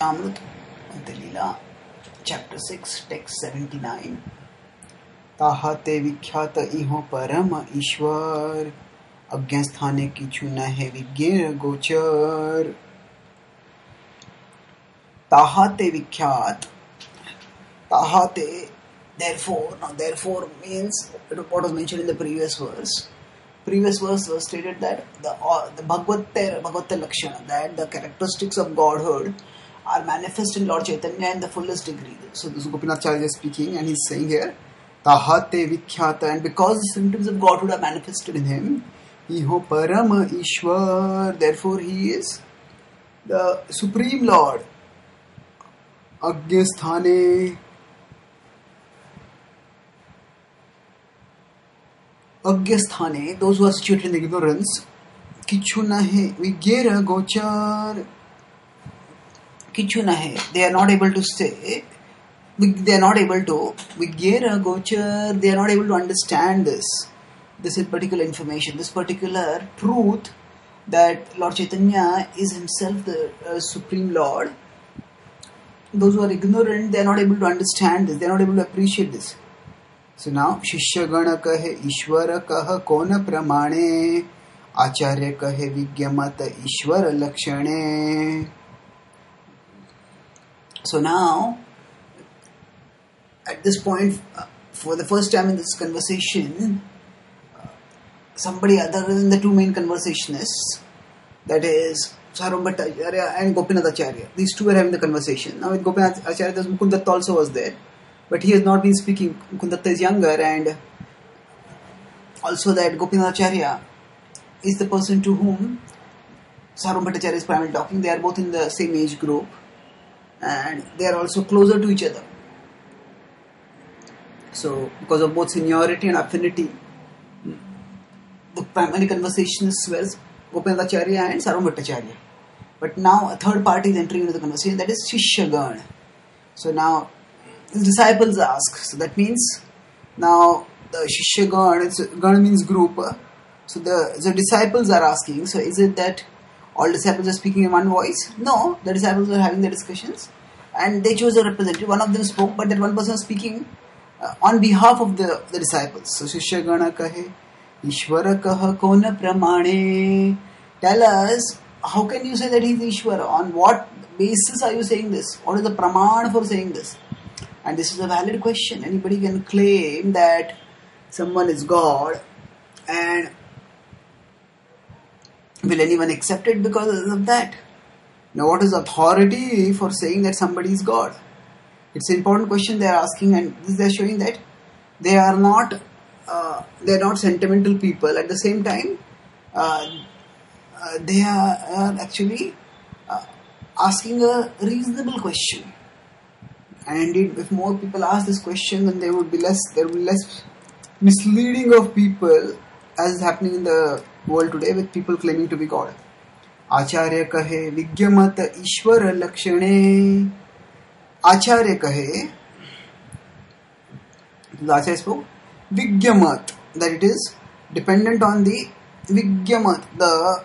Amrit Leela, chapter 6, text 79. ताहाते विख्यात इहो परम ईश्वर, अज्ञस्थाने किछु न है विज्ञेय गोचर. Tahate vikyat. Tahate, therefore. Now, therefore means what was mentioned in the previous verse. Previous verse was stated that the Bhagavata Lakshana, that the characteristics of Godhood are manifest in Lord Chaitanya in the fullest degree. So, this is Gopinath Acharya is speaking, and he is saying here, Tahate Vikhyata, and because the symptoms of Godhood are manifested in him, Iho Parama Ishwar, therefore he is the Supreme Lord. Ajñasthane, those who are situated in ignorance, kichu nahe, vigyera gochar, kichu nahe, they are not able to say, they are not able to, vigyera gochar, they are not able to understand this particular information, this particular truth that Lord Chaitanya is himself the Supreme Lord. Those who are ignorant, they are not able to understand this, they are not able to appreciate this. So now, Shishya Gana kahe Ishwara kaha kona pramane, Acharya kahe Vigyamata Ishwara Lakshane. So now, at this point, for the first time in this conversation, somebody other than the two main conversationists, that is Sarvabhauma Acharya and Gopinath Acharya. These two were having the conversation. Now with Gopinath Acharya, Mukundatta also was there. But he has not been speaking. Mukundatta is younger, and also that Gopinath Acharya is the person to whom Sarvabhauma Acharya is primarily talking. They are both in the same age group, and they are also closer to each other. So, because of both seniority and affinity, the primary conversationists were Gopinath Acharya and Sarvabhauma Acharya. But now a third party is entering into the conversation, that is Shishya Gana. So now his disciples ask. So that means now the Shishya Gana, Gana means group. So the disciples are asking, so is it that all disciples are speaking in one voice? No, the disciples are having the discussions and they chose a representative. One of them spoke, but that one person was speaking on behalf of the disciples. So Shishya Gana kahe Ishwara kaha kona pramane. Tell us, how can you say that he is Ishwara? On what basis are you saying this? What is the praman for saying this? And this is a valid question. Anybody can claim that someone is God, and will anyone accept it because of that? Now, what is authority for saying that somebody is God? It's an important question they are asking, and they are showing that they are not sentimental people. At the same time, they are actually asking a reasonable question. And indeed, if more people ask this question, then there will be less misleading of people, as is happening in the world today with people claiming to be God. Acharya kahe Vigyamata Ishwara Lakshane. Acharya kahe, the Acharya spoke, Vigyamat, that it is dependent on the Vigyamat, the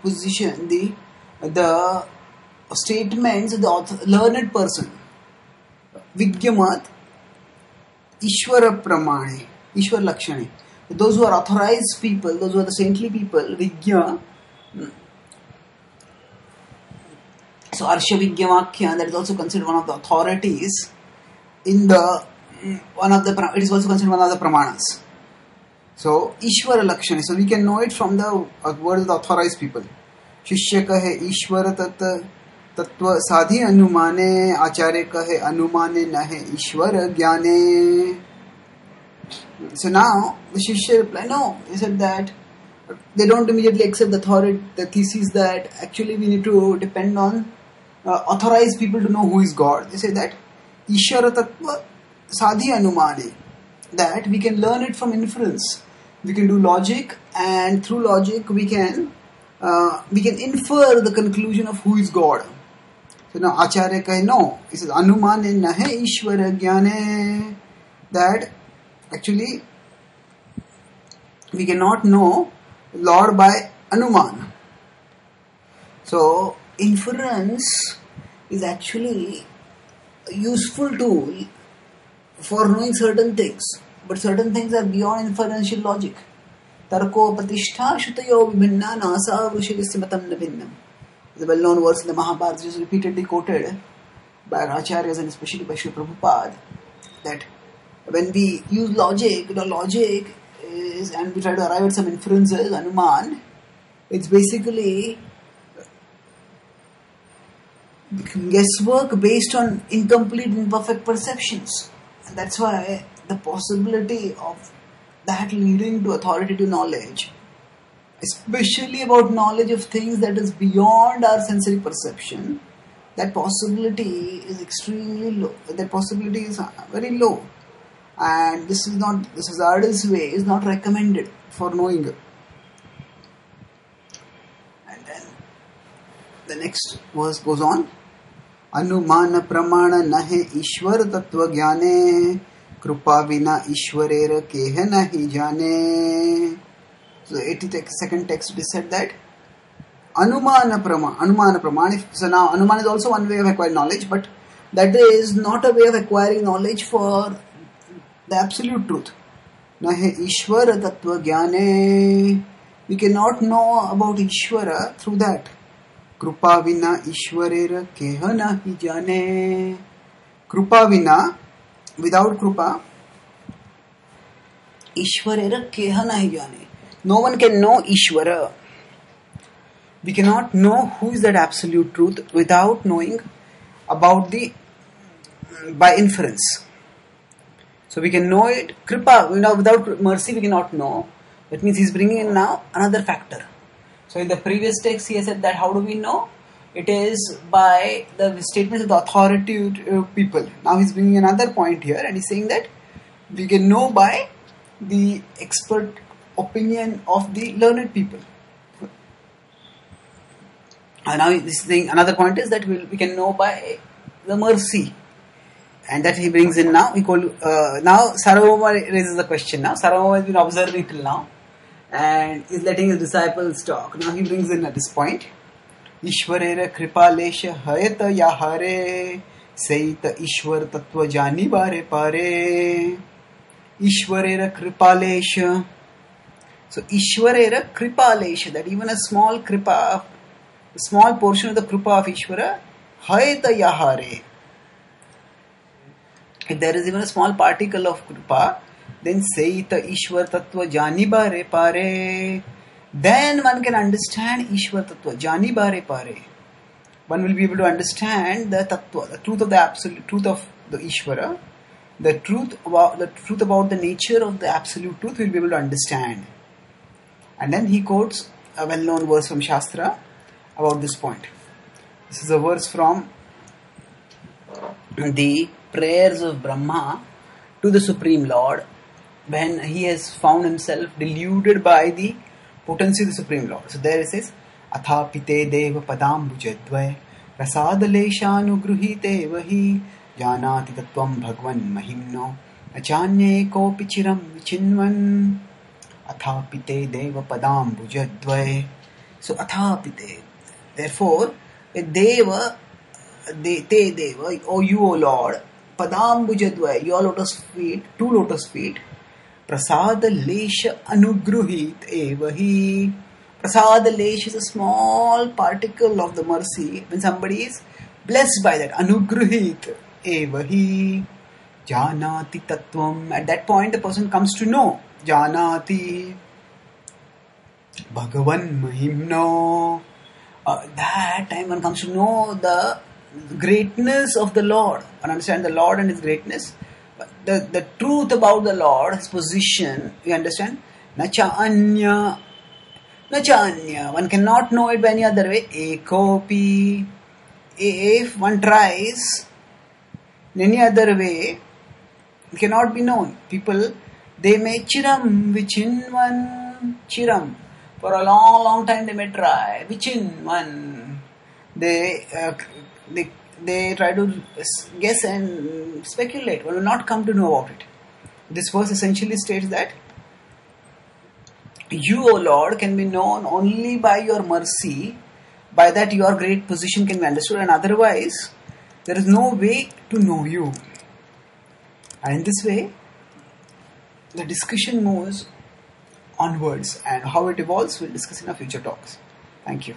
position, the statements of the learned person. Vigyamat Ishwara Pramane, Ishwara Lakshane. Those who are authorized people, those who are the saintly people, Vigya. So Arsha Vigyamakya, that is also considered one of the authorities in the it is also considered one of the pramanas. So Ishwara Lakshane. So we can know it from the words of the authorized people. Shishya kahe Ishwara Tattva Sadhi Anumane, Acharya kahe Anumane nahe Ishwara Gyane. So now the Shishya replied, no. He said that they don't immediately accept the thesis that actually we need to depend on authorized people to know who is God. They say that Ishwara Tattva Sadhi Anumane, that we can learn it from inference. We can do logic, and through logic we can infer the conclusion of who is God. So now Acharya kahe no. He says Anumane nahe Ishwara Gyane, that actually we cannot know Lord by Anuman. So inference is actually a useful tool for knowing certain things. But certain things are beyond inferential logic. Tarko patishtha shutayo vibhinna nasa vrishadisya matam na bhinnam. The well-known verse in the Mahabharata, which is repeatedly quoted by our acharyas and especially by Srila Prabhupada, that when we use logic, the logic is, and we try to arrive at some inferences, anuman, it's basically guesswork based on incomplete, imperfect perceptions. And that's why the possibility of that leading to authoritative knowledge, especially about knowledge of things that is beyond our sensory perception, that possibility is extremely low. That possibility is very low. And this hazardous way is not recommended for knowing. And then the next verse goes on. Anumana pramana nahe ishwar tattva gyane Krupa vina ishwarer keha nahi jane. So the 82nd text it is said that Anumana Pramana. So now Anuman is also one way of acquiring knowledge, but that is not a way of acquiring knowledge for the absolute truth. Nahe Ishwara Tattva Jnane. We cannot know about Ishwara through that. Krupa vina ishwarer keha nahi jane. Krupa vina, without Krupa, Ishwarera keha nahi jane. No one can know Ishwara. We cannot know who is that absolute truth without knowing about by inference. So we can know it. Kripa, without mercy we cannot know. That means he is bringing in now another factor. So in the previous text he has said that how do we know? It is by the statements of the authoritative people. Now he is bringing another point here and he is saying that we can know by the expert opinion of the learned people. And now this thing, another point is that we can know by the mercy. And that he brings in now. Now Sarvabhauma raises the question now. Sarvabhauma has been observing till now and is letting his disciples talk. Now he brings in at this point. Ishwarera kripalesha hayata ya hare saita ishwar tattva jani bare pare. Ishwarera kripalesha. So Ishwarera kripalesha, that even a small kripa, a small portion of the kripa of Ishwara, hayata ya hare. If there is even a small particle of kripa, then saita ishwar tattva jani bare pare. Then one can understand Ishwar Tattva, Jani Bare Pare. One will be able to understand the Tattva, the truth of the absolute, truth of the Ishvara, the truth about the nature of the absolute truth. We will be able to understand. And then he quotes a well-known verse from Shastra about this point. This is a verse from the prayers of Brahma to the Supreme Lord when he has found himself deluded by the potency of the Supreme Lord. So there it says, Athapite deva padambujadvay prasadaleshanugruhite vahi janati tattvam bhagwan mahimno achanye kopi chiram vichinvan. Athapite deva padambujadvay. So Athapite, therefore deva, te deva, O you, O Lord, padambujadvay, your lotus feet, 2 lotus feet, Prasada lesha anugruhit evahi. Prasada lesh is a small particle of the mercy. When somebody is blessed by that, anugruhit evahi. Janati tattvam. At that point, the person comes to know. Janati Bhagavan mahimno. That time one comes to know the greatness of the Lord. One understands the Lord and His greatness. The truth about the Lord, His position, you understand? Nacha anya. One cannot know it by any other way. Ekopi. If one tries in any other way, it cannot be known. People, they may chiram, vichinvan, chiram. For a long, long time they may try. Vichinvan. They try to guess and speculate. One will not come to know about it. This verse essentially states that you, O Lord, can be known only by your mercy. By that your great position can be understood, and otherwise There is no way to know you. And in this way, the discussion moves onwards, and how it evolves we'll discuss in our future talks. Thank you.